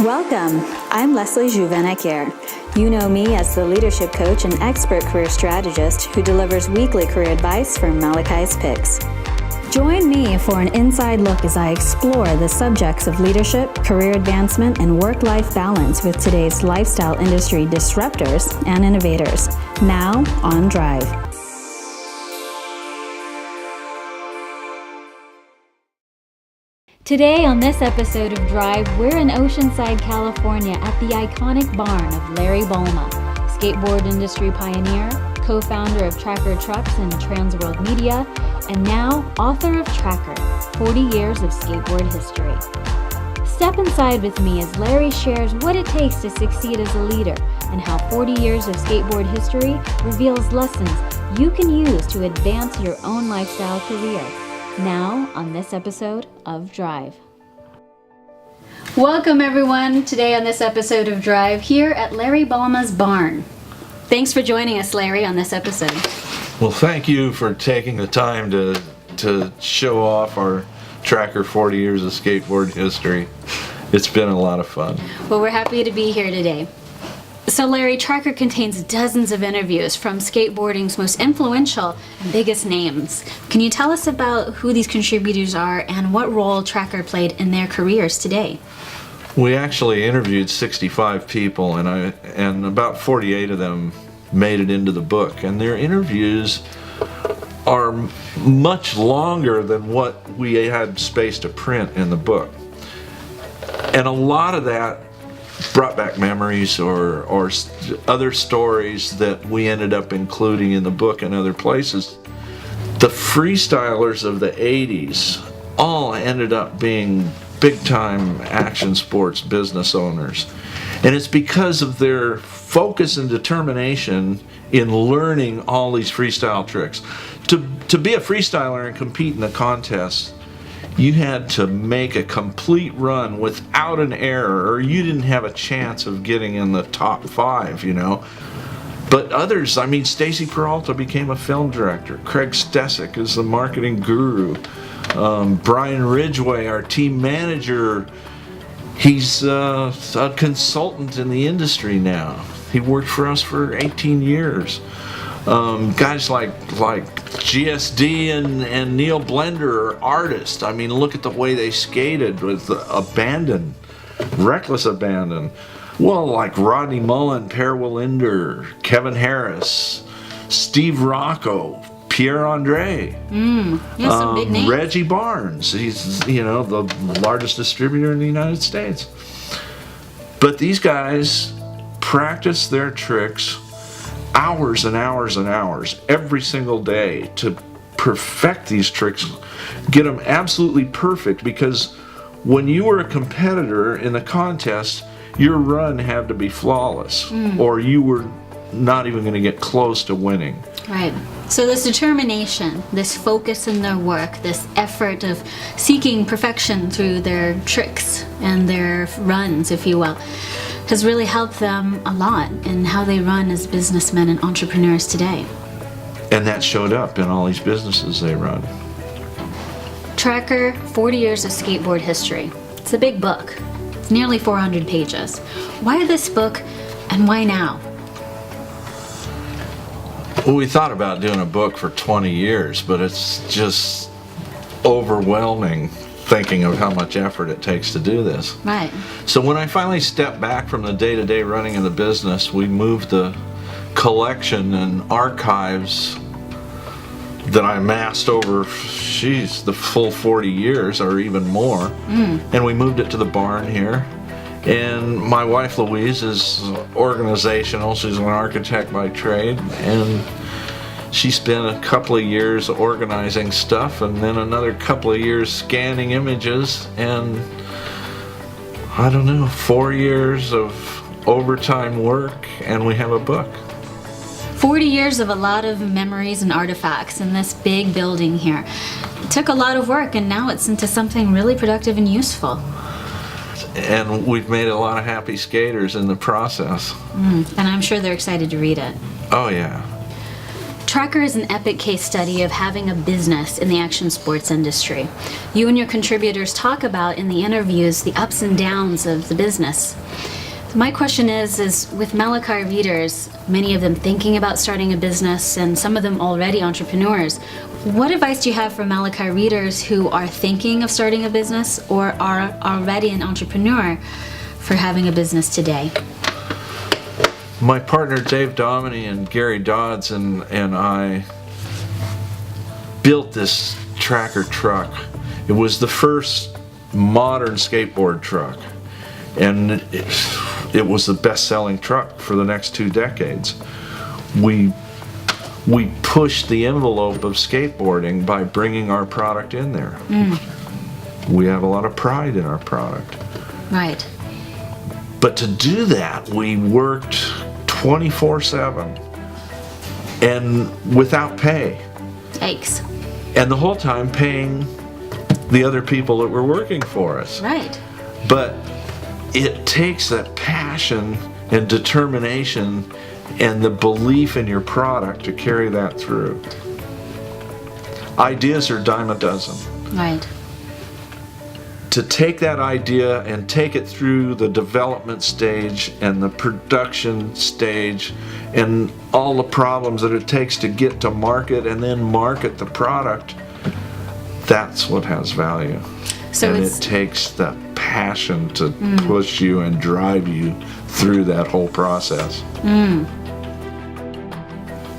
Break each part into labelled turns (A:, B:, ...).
A: Welcome. I'm Leslie Jouvenac. You know me as the leadership coach and expert career strategist who delivers weekly career advice from Malachi's Picks. Join me for an inside look as I explore the subjects of leadership, career advancement, and work-life balance with today's lifestyle industry disruptors and innovators. Now on Drive.
B: Today on this episode of Drive, we're in Oceanside, California at the iconic barn of Larry Balma, skateboard industry pioneer, co-founder of Tracker Trucks and Transworld Media, and now author of Tracker, 40 Years of Skateboard History. Step inside with me as Larry shares what it takes to succeed as a leader and how 40 years of skateboard history reveals lessons you can use to advance your own lifestyle career. Now on this episode of Drive. Welcome everyone, today on this episode of Drive here at Larry Balma's barn. Thanks for joining us, Larry, on this episode.
C: Well, thank you for taking the time to show off our Tracker 40 Years of Skateboard History. It's been a lot of fun.
B: Well, we're happy to be here today. So Larry, Tracker contains dozens of interviews from skateboarding's most influential and biggest names. Can you tell us about who these contributors are and what role Tracker played in their careers today?
C: We actually interviewed 65 people, and about 48 of them made it into the book. And their interviews are much longer than what we had space to print in the book. And a lot of that brought back memories or other stories that we ended up including in the book and other places. The freestylers of the 80s all ended up being big-time action sports business owners. And it's because of their focus and determination in learning all these freestyle tricks. To be a freestyler and compete in the contest, you had to make a complete run without an error, or you didn't have a chance of getting in the top 5, you know. But others, Stacy Peralta became a film director. Craig Stesick is the marketing guru. Brian Ridgway, our team manager, he's a consultant in the industry now. He worked for us for 18 years. Guys like GSD and Neil Blender are artists. Look at the way they skated with abandon, reckless abandon. Well, like Rodney Mullen, Per Wallinder, Kevin Harris, Steve Rocco, Pierre Andre,
B: Some big names.
C: Reggie Barnes. He's the largest distributor in the United States. But these guys practice their tricks hours and hours and hours every single day to perfect these tricks, get them absolutely perfect, because when you were a competitor in the contest, your run had to be flawless or you were not even going to get close to winning.
B: Right. So this determination, this focus in their work, this effort of seeking perfection through their tricks and their runs, if you will, has really helped them a lot in how they run as businessmen and entrepreneurs today.
C: And that showed up in all these businesses they run.
B: Tracker, 40 Years of Skateboard History. It's a big book. It's nearly 400 pages. Why this book and why now?
C: Well, we thought about doing a book for 20 years, but it's just overwhelming thinking of how much effort it takes to do this.
B: Right.
C: So when I finally stepped back from the day-to-day running of the business, we moved the collection and archives that I amassed over, the full 40 years or even more, and we moved it to the barn here. And my wife Louise is organizational. She's an architect by trade, and she spent a couple of years organizing stuff and then another couple of years scanning images, and 4 years of overtime work, and we have a book.
B: 40 years of a lot of memories and artifacts in this big building here. It took a lot of work, and now it's into something really productive and useful.
C: And we've made a lot of happy skaters in the process.
B: And I'm sure they're excited to read it.
C: Oh yeah.
B: Tracker is an epic case study of having a business in the action sports industry. You and your contributors talk about in the interviews the ups and downs of the business. My question is with Malachi readers, many of them thinking about starting a business and some of them already entrepreneurs, what advice do you have for Malachi readers who are thinking of starting a business or are already an entrepreneur for having a business today?
C: My partner Dave Dominy and Gary Dodds and I built this Tracker truck. It was the first modern skateboard truck, and it was the best-selling truck for the next 2 decades. We pushed the envelope of skateboarding by bringing our product in there. We have a lot of pride in our product.
B: Right.
C: But to do that, we worked 24/7 and without pay.
B: Yikes.
C: And the whole time paying the other people that were working for us.
B: Right.
C: But it takes that passion and determination and the belief in your product to carry that through. Ideas are a dime a dozen.
B: Right.
C: To take that idea and take it through the development stage and the production stage and all the problems that it takes to get to market and then market the product, that's what has value.
B: So
C: and it takes the passion to push you and drive you through that whole process.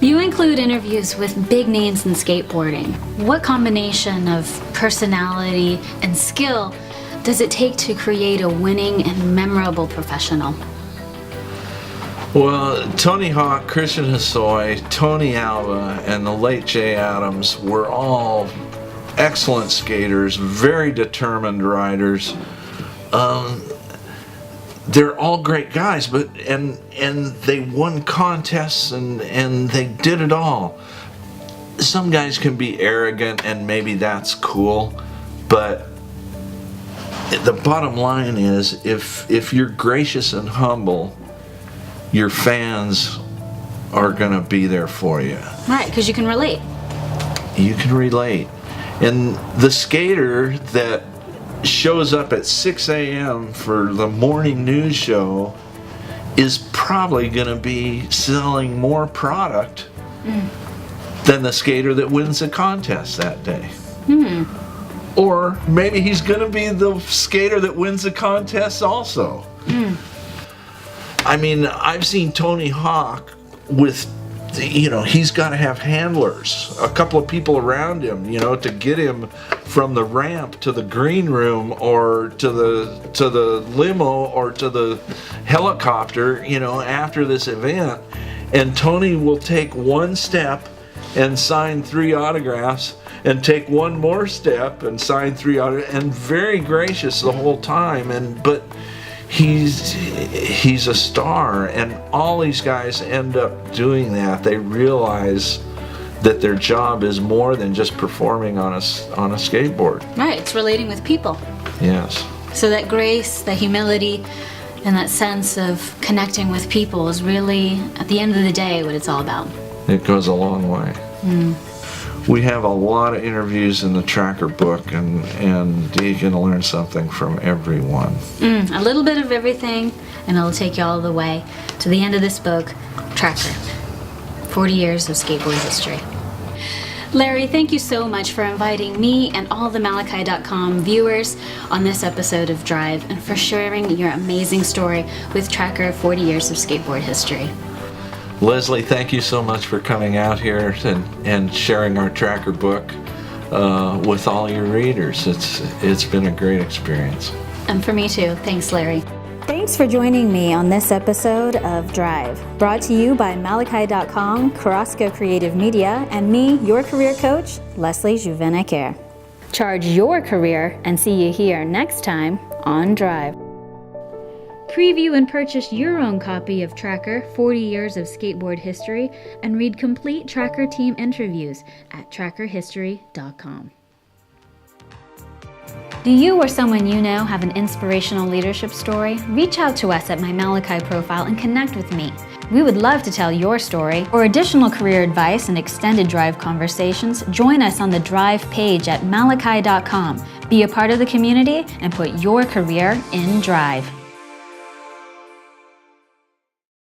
B: You include interviews with big names in skateboarding. What combination of personality and skill does it take to create a winning and memorable professional?
C: Well, Tony Hawk, Christian Hosoi, Tony Alva, and the late Jay Adams were all excellent skaters, very determined riders. They're all great guys, but and they won contests and they did it all. Some guys can be arrogant and maybe that's cool, but the bottom line is if you're gracious and humble, your fans are gonna be there for you.
B: Right, because you can relate.
C: You can relate. And the skater that shows up at 6 a.m. for the morning news show is probably going to be selling more product than the skater that wins the contest that day. Or maybe he's going to be the skater that wins the contest also. I mean, I've seen Tony Hawk with, he's got to have handlers, a couple of people around him, to get him from the ramp to the green room or to the limo or to the helicopter, after this event. And Tony will take one step and sign 3 autographs and take one more step and sign 3 autographs, and very gracious the whole time. But he's a star, and all these guys end up doing that. They realize that their job is more than just performing on a skateboard.
B: Right, it's relating with people.
C: Yes.
B: So that grace, that humility, and that sense of connecting with people is really, at the end of the day, what it's all about.
C: It goes a long way. We have a lot of interviews in the Tracker book, and you can learn something from everyone.
B: A little bit of everything, and it'll take you all the way to the end of this book, Tracker, 40 years of skateboard history. Larry, thank you so much for inviting me and all the Malachi.com viewers on this episode of Drive, and for sharing your amazing story with Tracker, 40 years of skateboard history.
C: Leslie, thank you so much for coming out here and sharing our Tracker book with all your readers. It's been a great experience.
B: And for me too. Thanks, Larry.
A: Thanks for joining me on this episode of Drive, brought to you by Malachi.com, Carrasco Creative Media, and me, your career coach, Leslie Jouvenet-Kerr. Charge your career and see you here next time on Drive.
B: Preview and purchase your own copy of Tracker, 40 Years of Skateboard History, and read complete Tracker team interviews at trackerhistory.com.
A: Do you or someone you know have an inspirational leadership story? Reach out to us at my Malachi profile and connect with me.
B: We would love to tell your story. For additional career advice and extended Drive conversations, join us on the Drive page at malachi.com. Be a part of the community and put your career in Drive.